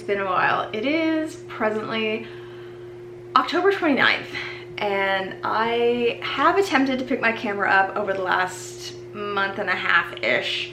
been a while. It is presently October 29th, and I have attempted to pick my camera up over the last month and a half-ish,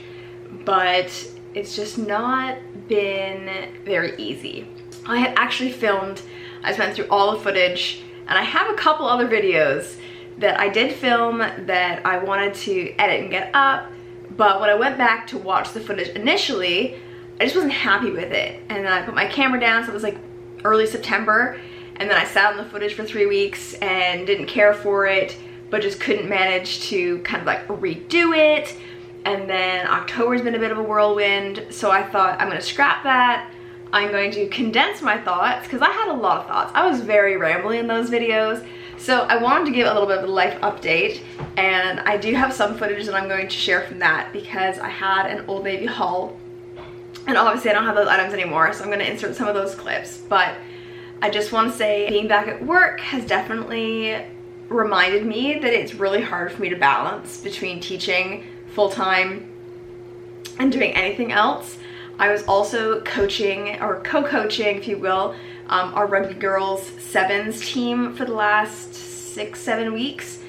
but it's just not been very easy. I had actually filmed, I just went through all the footage, and I have a couple other videos that I did film that I wanted to edit and get up, but when I went back to watch the footage initially, I just wasn't happy with it. And then I put my camera down, so it was like early September, and then I sat on the footage for 3 weeks and didn't care for it, but just couldn't manage to kind of like redo it. And then October's been a bit of a whirlwind, so I thought I'm gonna scrap that. I'm going to condense my thoughts, because I had a lot of thoughts. I was very rambly in those videos, so I wanted to give a little bit of a life update, and I do have some footage that I'm going to share from that because I had an Old Navy haul, and obviously I don't have those items anymore, so I'm gonna insert some of those clips. But I just want to say being back at work has definitely reminded me that it's really hard for me to balance between teaching full-time and doing anything else. I was also coaching, or co-coaching if you will, our rugby girls sevens team for the last 6-7 weeks,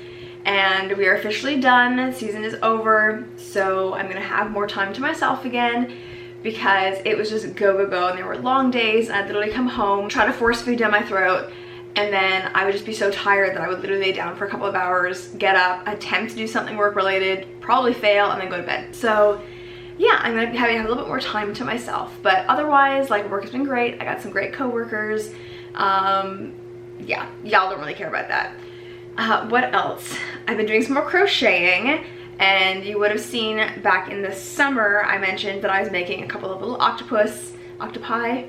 and we are officially done. Season is over, so I'm gonna have more time to myself again, because it was just go, go, go, and there were long days, and I'd literally come home, try to force food down my throat, and then I would just be so tired that I would literally lay down for a couple of hours, get up, attempt to do something work related, probably fail, and then go to bed. So yeah, I'm gonna have a little bit more time to myself, but otherwise, like, work has been great. I got some great coworkers. Yeah, y'all don't really care about that. What else? I've been doing some more crocheting, and you would have seen back in the summer, I mentioned that I was making a couple of little octopi.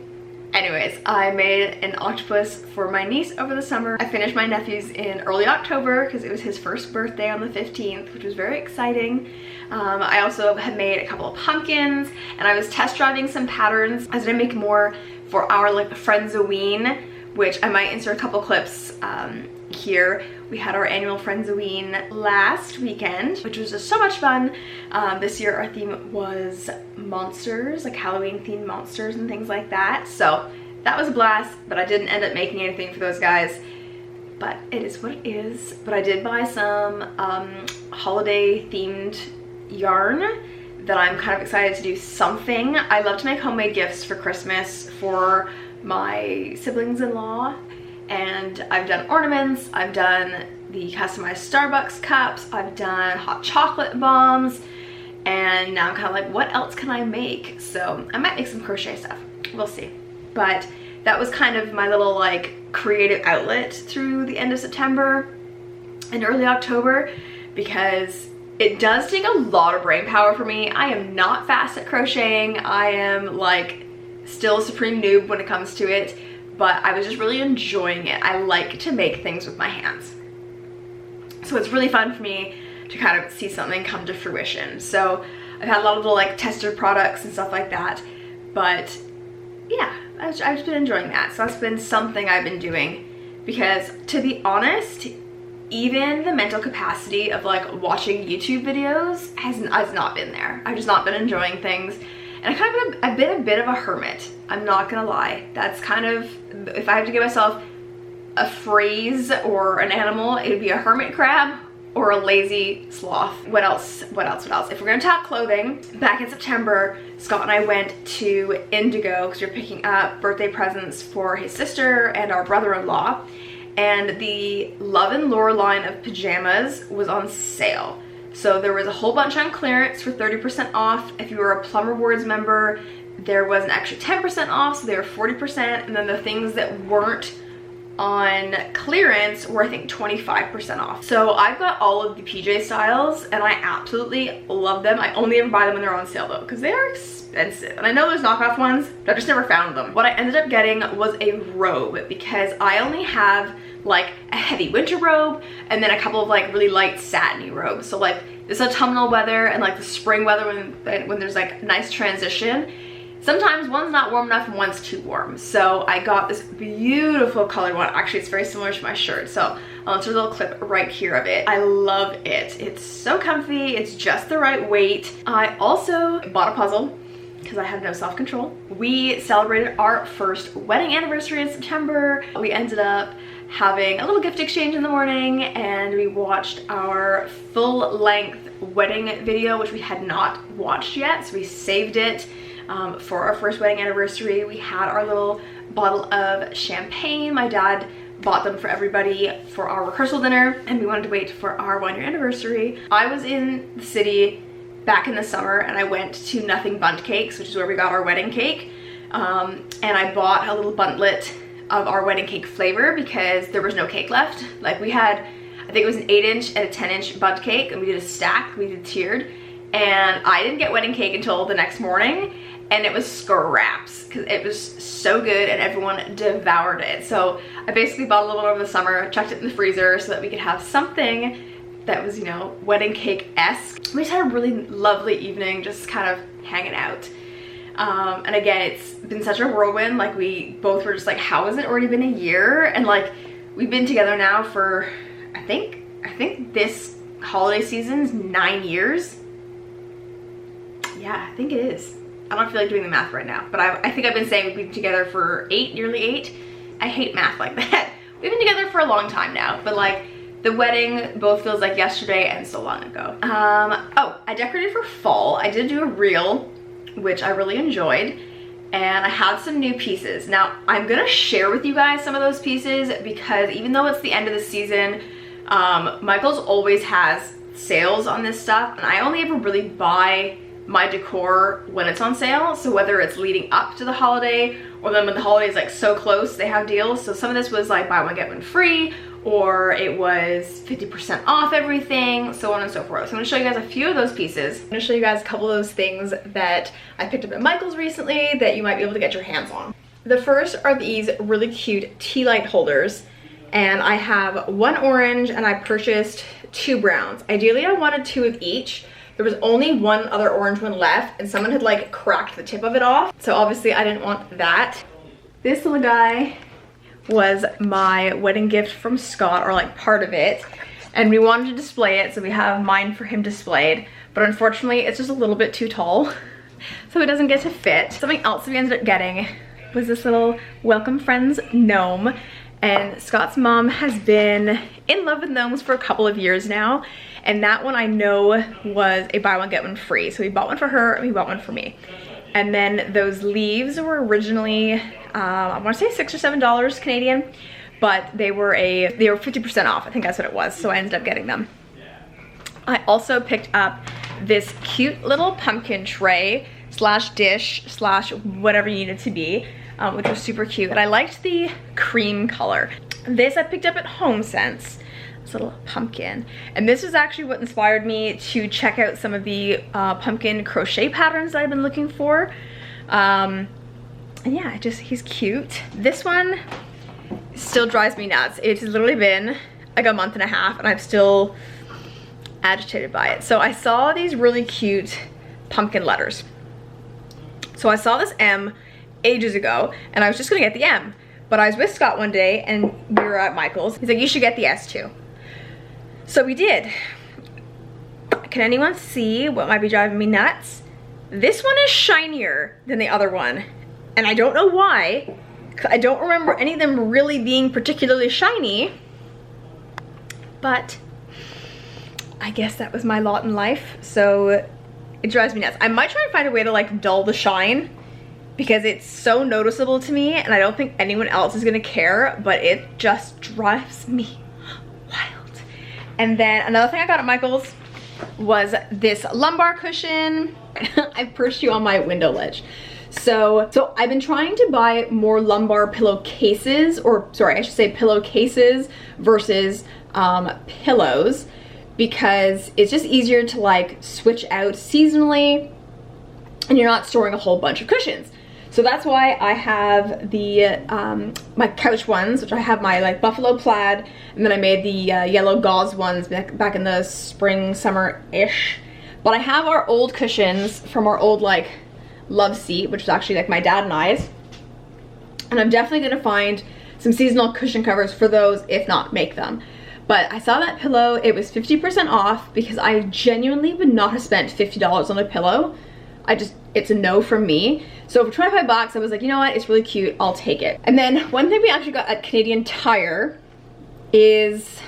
Anyways, I made an octopus for my niece over the summer. I finished my nephew's in early October because it was his first birthday on the 15th, which was very exciting. I also had made a couple of pumpkins, and I was test driving some patterns. I was gonna make more for our like Friendsoween, which I might insert a couple clips here. We had our annual Friendsoween last weekend, which was just so much fun. This year our theme was monsters, like Halloween themed monsters and things like that. So that was a blast, but I didn't end up making anything for those guys. But it is what it is. But I did buy some holiday themed yarn that I'm kind of excited to do something. I love to make homemade gifts for Christmas for my siblings-in-law. And I've done ornaments, I've done the customized Starbucks cups, I've done hot chocolate bombs, and now I'm kind of like, what else can I make? So I might make some crochet stuff, we'll see. But that was kind of my little like creative outlet through the end of September and early October, because it does take a lot of brain power for me. I am not fast at crocheting. I am like still a supreme noob when it comes to it. But I was just really enjoying it. I like to make things with my hands. So it's really fun for me to kind of see something come to fruition. So I've had a lot of little like tester products and stuff like that. But yeah, I've just been enjoying that. So that's been something I've been doing, because to be honest, even the mental capacity of like watching YouTube videos has not been there. I've just not been enjoying things. And I've been a bit of a hermit. I'm not gonna lie. That's kind of, if I have to give myself a phrase or an animal, it would be a hermit crab or a lazy sloth. What else? If we're gonna talk clothing, back in September, Scott and I went to Indigo because we were picking up birthday presents for his sister and our brother-in-law. And the Love and Lore line of pajamas was on sale. So there was a whole bunch on clearance for 30% off. If you were a Plum Rewards member, there was an extra 10% off, so they were 40%. And then the things that weren't on clearance were, I think, 25% off. So I've got all of the PJ styles, and I absolutely love them. I only ever buy them when they're on sale though, because they are expensive. And I know there's knockoff ones, but I've just never found them. What I ended up getting was a robe, because I only have like a heavy winter robe and then a couple of like really light satiny robes. So like this autumnal weather and like the spring weather when there's like nice transition, sometimes one's not warm enough and one's too warm. So I got this beautiful colored one. Actually, it's very similar to my shirt, so I'll insert a little clip right here of it. I love it. It's so comfy. It's just the right weight. I also bought a puzzle. because I had no self-control. We celebrated our first wedding anniversary in September. We ended up having a little gift exchange in the morning, and we watched our full-length wedding video, which we had not watched yet, so we saved it for our first wedding anniversary. We had our little bottle of champagne. My dad bought them for everybody for our rehearsal dinner, and we wanted to wait for our 1-year anniversary. I was in the city back in the summer, and I went to Nothing Bundt Cakes, which is where we got our wedding cake, and I bought a little buntlet of our wedding cake flavor because there was no cake left. Like, we had, I think it was an 8-inch and a 10-inch bundt cake, and we did a stack, we did tiered, and I didn't get wedding cake until the next morning, and it was scraps because it was so good and everyone devoured it. So I basically bought a little bit over the summer, chucked it in the freezer so that we could have something that was, you know, wedding cake-esque. We just had a really lovely evening just kind of hanging out. And again, it's been such a whirlwind. Like, we both were just like, how has it already been a year? And like, we've been together now for, I think this holiday season's 9 years. Yeah, I think it is. I don't feel like doing the math right now, but I think I've been saying we've been together for 8, nearly 8. I hate math like that. We've been together for a long time now, but like, the wedding both feels like yesterday and so long ago. Oh, I decorated for fall. I did do a reel, which I really enjoyed, and I had some new pieces. Now, I'm gonna share with you guys some of those pieces because even though it's the end of the season, Michael's always has sales on this stuff, and I only ever really buy my decor when it's on sale. So whether it's leading up to the holiday or then when the holiday is like so close, they have deals. So some of this was like buy one get one free, or it was 50% off everything, so on and so forth. So I'm gonna show you guys a few of those pieces. I'm gonna show you guys a couple of those things that I picked up at Michael's recently that you might be able to get your hands on. The first are these really cute tea light holders, and I have one orange and I purchased 2 browns. Ideally, I wanted 2 of each. There was only one other orange one left, and someone had like cracked the tip of it off, so obviously I didn't want that. This little guy was my wedding gift from Scott, or like part of it, and we wanted to display it, so we have mine for him displayed, but unfortunately it's just a little bit too tall, so it doesn't get to fit. Something else we ended up getting was this little Welcome Friends gnome, and Scott's mom has been in love with gnomes for a couple of years now, and that one I know was a buy one get one free, so we bought one for her and we bought one for me. And then those leaves were originally I want to say $6 or $7 Canadian, but they were 50% off. I think that's what it was, so I ended up getting them. I also picked up this cute little pumpkin tray slash dish slash whatever you need it to be, which was super cute, and I liked the cream color. This I picked up at HomeSense. This little pumpkin, and this is actually what inspired me to check out some of the pumpkin crochet patterns that I've been looking for. And yeah, he's cute. This one still drives me nuts. It's literally been like a month and a half and I'm still agitated by it. So I saw these really cute pumpkin letters. So I saw this M ages ago and I was just gonna get the M, but I was with Scott one day and we were at Michael's. He's like, you should get the S too. So we did. Can anyone see what might be driving me nuts? This one is shinier than the other one, and I don't know why. I don't remember any of them really being particularly shiny, but I guess that was my lot in life, so it drives me nuts. I might try and find a way to like dull the shine because it's so noticeable to me and I don't think anyone else is gonna care, but it just drives me wild. And then another thing I got at Michael's was this lumbar cushion. I perched you on my window ledge. So I've been trying to buy more lumbar pillowcases, or sorry, I should say pillowcases versus pillows, because it's just easier to like switch out seasonally and you're not storing a whole bunch of cushions. So that's why I have the my couch ones, which I have my like buffalo plaid, and then I made the yellow gauze ones back in the spring, summer-ish. But I have our old cushions from our old like love seat, which was actually like my dad and I's. And I'm definitely gonna find some seasonal cushion covers for those, if not make them. But I saw that pillow, it was 50% off because I genuinely would not have spent $50 on a pillow. it's a no from me. So for 25 bucks, I was like, you know what, it's really cute, I'll take it. And then one thing we actually got at Canadian Tire is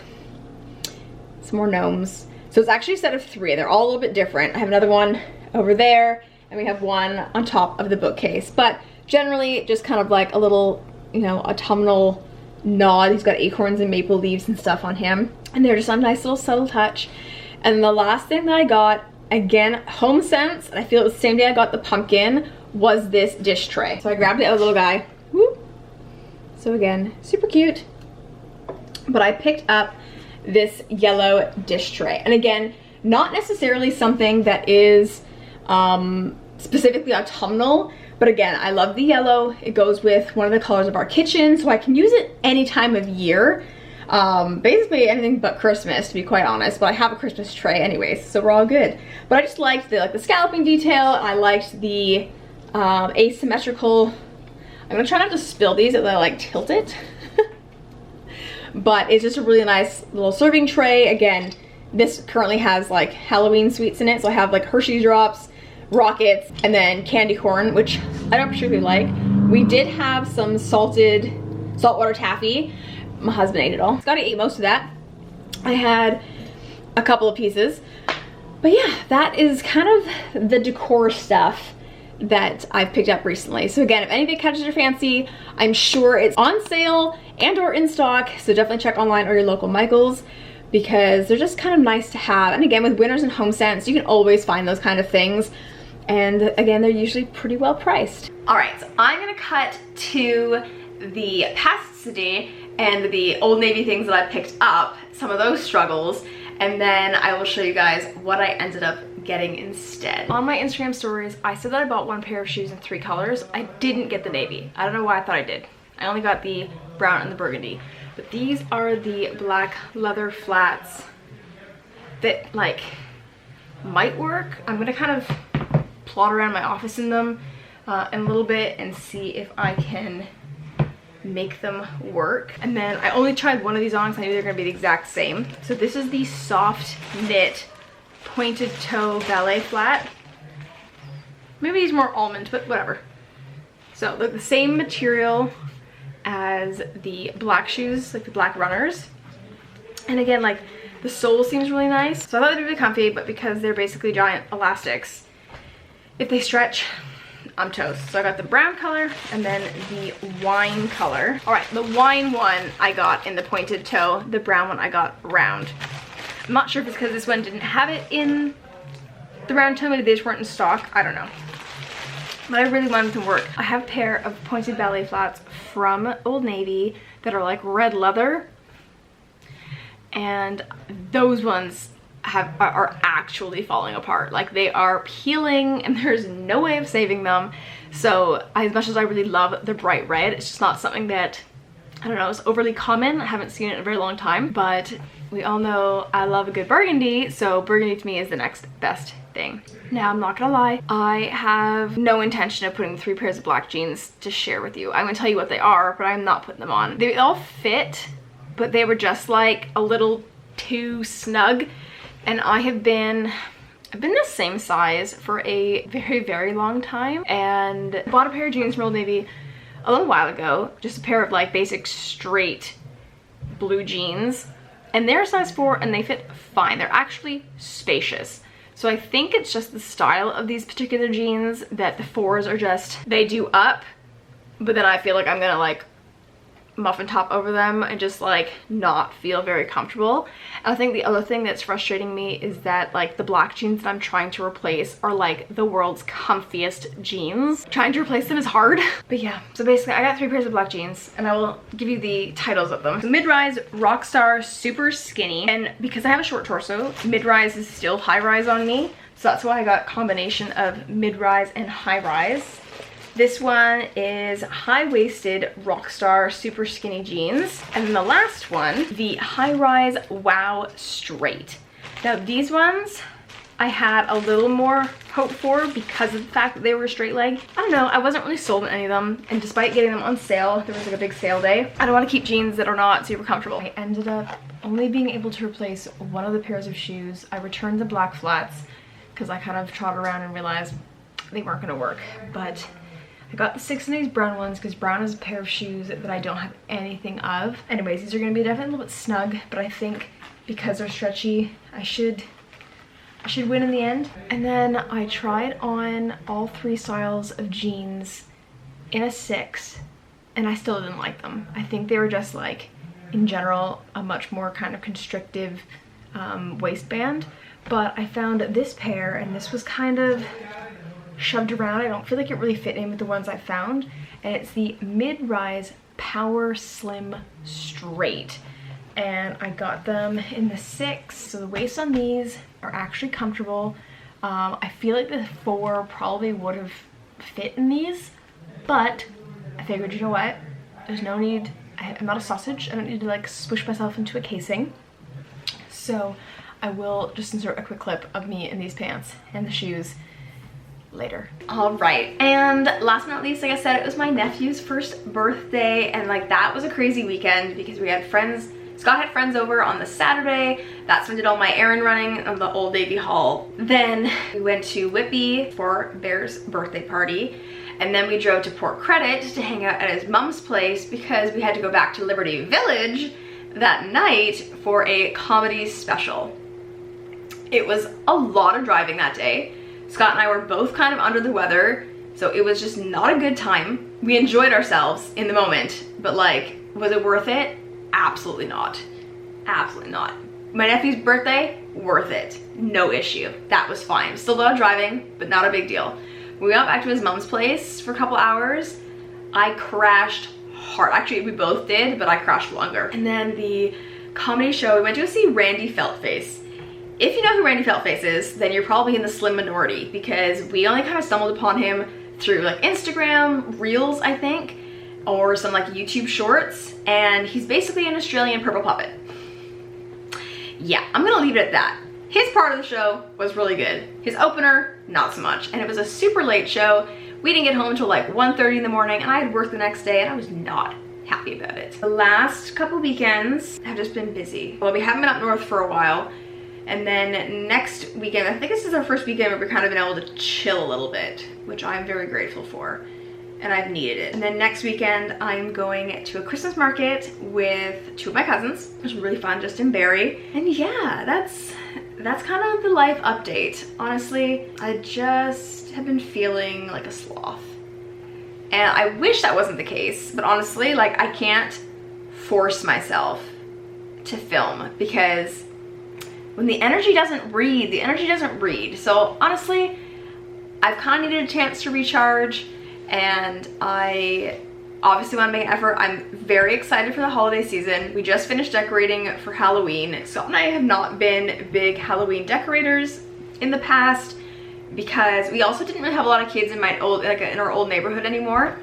some more gnomes. So it's actually a set of 3. They're all a little bit different. I have another one over there, and we have one on top of the bookcase. But generally, just kind of like a little, you know, autumnal nod. He's got acorns and maple leaves and stuff on him. And they're just a nice little subtle touch. And the last thing that I got, again, Home Sense, and I feel it was the same day I got the pumpkin, was this dish tray. So I grabbed the other little guy. Woo. So again, super cute. But I picked up this yellow dish tray. And again, not necessarily something that is specifically autumnal, but again, I love the yellow. It goes with one of the colors of our kitchen, so I can use it any time of year. Basically anything but Christmas, to be quite honest, but I have a Christmas tray anyways, so we're all good. But I just liked the scalloping detail, and I liked the asymmetrical. I'm gonna try not to spill these as I like tilt it. But it's just a really nice little serving tray. Again, this currently has like Halloween sweets in it, so I have like Hershey's drops, rockets, and then candy corn, which I don't particularly like. We did have some saltwater taffy. My husband ate it all. Scotty ate most of that. I had a couple of pieces. But yeah, that is kind of the decor stuff that I've picked up recently. So again, if anything catches your fancy, I'm sure it's on sale and or in stock, so definitely check online or your local Michaels, because they're just kind of nice to have. And again, with Winners and Home Sense, you can always find those kind of things. And again, they're usually pretty well priced. All right, so I'm gonna cut to the pasticity and the Old Navy things that I picked up, some of those struggles, and then I will show you guys what I ended up getting instead. On my Instagram stories, I said that I bought one pair of shoes in 3 colors. I didn't get the navy. I don't know why I thought I did. I only got the brown and the burgundy. But these are the black leather flats that like might work. I'm gonna kind of plot around my office in them in a little bit and see if I can make them work. And then I only tried one of these on because I knew they're gonna be the exact same. So this is the soft knit pointed toe ballet flat. Maybe these more almond, but whatever. So they're the same material as the black shoes, like the black runners. And again, like the sole seems really nice. So I thought they'd be really comfy, but because they're basically giant elastics, if they stretch, I'm toast. So I got the brown color and then the wine color. All right, the wine one I got in the pointed toe, the brown one I got round. I'm not sure if it's because this one didn't have it in the round toe, maybe they just weren't in stock, I don't know. But I really wanted them to work. I have a pair of pointed ballet flats from Old Navy that are like red leather, and those ones are actually falling apart. Like they are peeling and there's no way of saving them. So as much as I really love the bright red, it's just not something that, I don't know, is overly common. I haven't seen it in a very long time, but we all know I love a good burgundy, so burgundy to me is the next best thing. Now, I'm not gonna lie, I have no intention of putting 3 pairs of black jeans to share with you. I'm gonna tell you what they are, but I'm not putting them on. They all fit, but they were just like a little too snug. And I've been the same size for a very, very long time, and bought a pair of jeans from Old Navy a little while ago, just a pair of like basic straight blue jeans, and they're a size 4 and they fit fine. They're actually spacious. So I think it's just the style of these particular jeans that the 4s are just, they do up, but then I feel like I'm gonna like muffin top over them and just like not feel very comfortable. And I think the other thing that's frustrating me is that like the black jeans that I'm trying to replace are like the world's comfiest jeans. Trying to replace them is hard. But yeah, so basically I got 3 pairs of black jeans, and I will give you the titles of them. Mid-rise, Rockstar, Super Skinny, and because I have a short torso, mid-rise is still high-rise on me, so that's why I got a combination of mid-rise and high-rise. This one is high-waisted Rockstar Super Skinny jeans. And then the last one, the high-rise Wow Straight. Now these ones I had a little more hope for because of the fact that they were straight leg. I don't know, I wasn't really sold on any of them, and despite getting them on sale, there was like a big sale day, I don't want to keep jeans that are not super comfortable. I ended up only being able to replace one of the pairs of shoes. I returned the black flats because I kind of trotted around and realized they weren't gonna work. But I got the 6 in these brown ones because brown is a pair of shoes that I don't have anything of. Anyways, these are gonna be definitely a little bit snug, but I think because they're stretchy, I should win in the end. And then I tried on all 3 styles of jeans in a 6, and I still didn't like them. I think they were just like, in general, a much more kind of constrictive waistband. But I found this pair, and this was kind of shoved around. I don't feel like it really fit in with the ones I found. And it's the mid-rise Power Slim Straight. And I got them in the 6, so the waist on these are actually comfortable. I feel like the 4 probably would have fit in these, but I figured, you know what, there's no need, I'm not a sausage, I don't need to like squish myself into a casing. So I will just insert a quick clip of me in these pants and the shoes later. All right, and last but not least, like I said, it was my nephew's first birthday, and like that was a crazy weekend because we had friends. Scott had friends over on the Saturday. That's when I did all my errand running of the Old Navy haul. Then we went to Whitby for Bear's birthday party, and then we drove to Port Credit to hang out at his mom's place because we had to go back to Liberty Village that night for a comedy special. It was a lot of driving that day. Scott and I were both kind of under the weather, so it was just not a good time. We enjoyed ourselves in the moment, but like, was it worth it? Absolutely not. Absolutely not. My nephew's birthday, worth it. No issue. That was fine. Still a lot of driving, but not a big deal. When we got back to his mom's place for a couple hours, I crashed hard. Actually, we both did, but I crashed longer. And then the comedy show, we went to go see Randy Feltface. If you know who Randy Feltface is, then you're probably in the slim minority because we only kind of stumbled upon him through like Instagram Reels, I think, or some like YouTube shorts, and he's basically an Australian purple puppet. Yeah, I'm gonna leave it at that. His part of the show was really good. His opener, not so much. And it was a super late show. We didn't get home until like 1:30 in the morning, and I had work the next day, and I was not happy about it. The last couple weekends have just been busy. Well, we haven't been up north for a while, and then next weekend, I think this is our first weekend where we've kind of been able to chill a little bit, which I'm very grateful for. And I've needed it. And then next weekend, I'm going to a Christmas market with 2 of my cousins. It was really fun, just in Barrie. And yeah, that's kind of the life update. Honestly, I just have been feeling like a sloth. And I wish that wasn't the case, but honestly, like I can't force myself to film because when the energy doesn't read, the energy doesn't read. So honestly, I've kind of needed a chance to recharge, and I obviously want to make an effort. I'm very excited for the holiday season. We just finished decorating for Halloween. Scott and I have not been big Halloween decorators in the past because we also didn't really have a lot of kids in my old, like in our old neighborhood anymore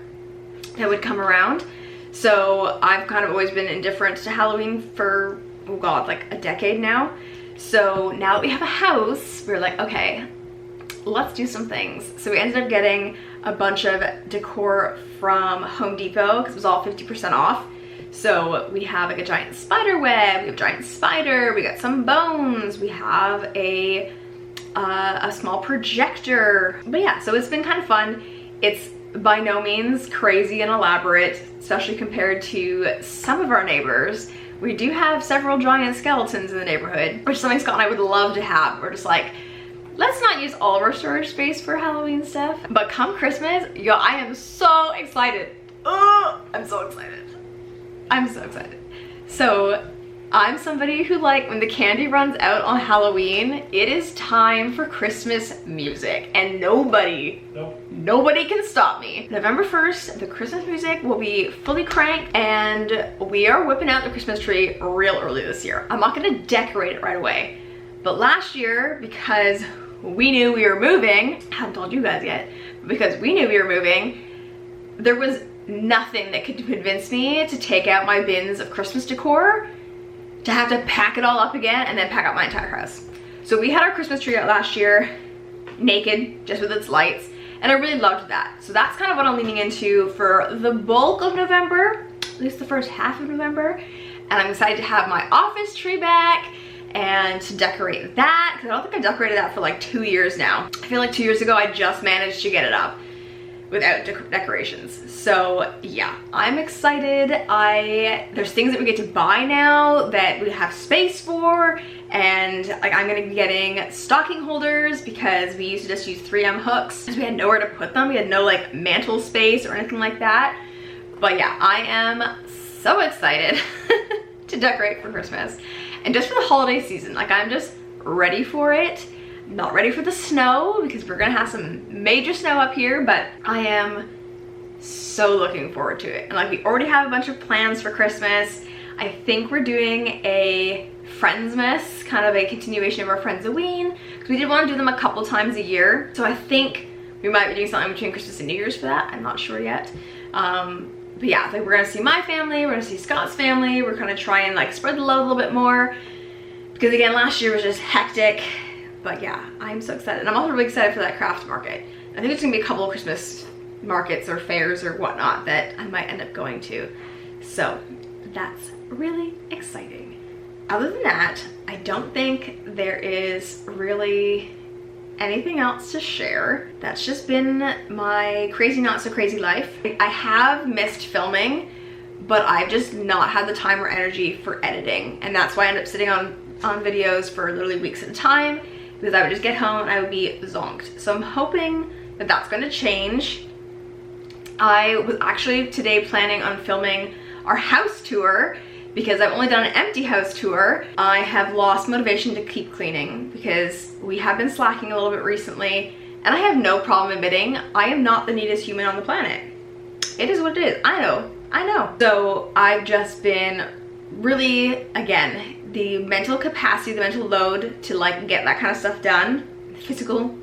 that would come around. So I've kind of always been indifferent to Halloween for, oh God, like a decade now. So now that we have a house, we're like, okay, let's do some things. So we ended up getting a bunch of decor from Home Depot because it was all 50% off. So we have like a giant spider web, we have a giant spider, we got some bones, we have a small projector. But yeah, so it's been kind of fun. It's by no means crazy and elaborate, especially compared to some of our neighbors. We do have several giant skeletons in the neighborhood, which is something Scott and I would love to have. We're just like, let's not use all of our storage space for Halloween stuff. But come Christmas, yo, I am so excited. Oh, I'm so excited. I'm so excited. So I'm somebody who, like, when the candy runs out on Halloween, it is time for Christmas music, and nobody can stop me. November 1st, the Christmas music will be fully cranked, and we are whipping out the Christmas tree real early this year. I'm not gonna decorate it right away, but last year, because we knew we were moving, I haven't told you guys yet, but because we knew we were moving, there was nothing that could convince me to take out my bins of Christmas decor, to have to pack it all up again and then pack up my entire house. So we had our Christmas tree out last year, naked, just with its lights, and I really loved that. So that's kind of what I'm leaning into for the bulk of November, at least the first half of November. And I'm excited to have my office tree back and to decorate that, because I don't think I decorated that for like 2 years now. I feel like 2 years ago I just managed to get it up without decorations. So yeah, I'm excited. There's things that we get to buy now that we have space for, and like I'm gonna be getting stocking holders because we used to just use 3M hooks because we had nowhere to put them. We had no like mantle space or anything like that. But yeah, I am so excited to decorate for Christmas and just for the holiday season. Like I'm just ready for it. Not ready for the snow because we're gonna have some major snow up here, but I am so looking forward to it. And like we already have a bunch of plans for Christmas. I think we're doing a Friendsmas, kind of a continuation of our Friendsoween, because we did want to do them a couple times a year. So I think we might be doing something between Christmas and New Year's for that. I'm not sure yet. But yeah, like we're gonna see my family, we're gonna see Scott's family. We're gonna try and like spread the load a little bit more because again, last year was just hectic. But yeah, I'm so excited. And I'm also really excited for that craft market. I think there's gonna be a couple of Christmas markets or fairs or whatnot that I might end up going to. So that's really exciting. Other than that, I don't think there is really anything else to share. That's just been my crazy not so crazy life. I have missed filming, but I've just not had the time or energy for editing. And that's why I end up sitting on videos for literally weeks at a time, because I would just get home and I would be zonked. So I'm hoping that that's gonna change. I was actually today planning on filming our house tour because I've only done an empty house tour. I have lost motivation to keep cleaning because we have been slacking a little bit recently, and I have no problem admitting I am not the neatest human on the planet. It is what it is. I know. So I've just been really, again, the mental capacity, the mental load to like get that kind of stuff done, physical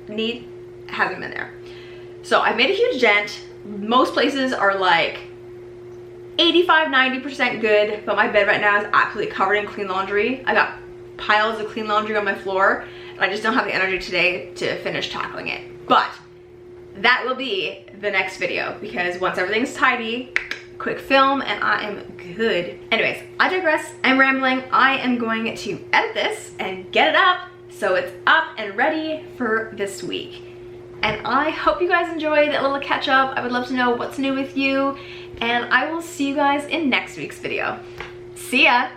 need, hasn't been there. So I made a huge dent. Most places are like 85–90% good, but my bed right now is absolutely covered in clean laundry. I got piles of clean laundry on my floor, and I just don't have the energy today to finish tackling it. But that will be the next video, because once everything's tidy, quick film, and I am good. Anyways, I digress. I'm rambling. I am going to edit this and get it up so it's up and ready for this week. And I hope you guys enjoyed a little catch up. I would love to know what's new with you, and I will see you guys in next week's video. See ya!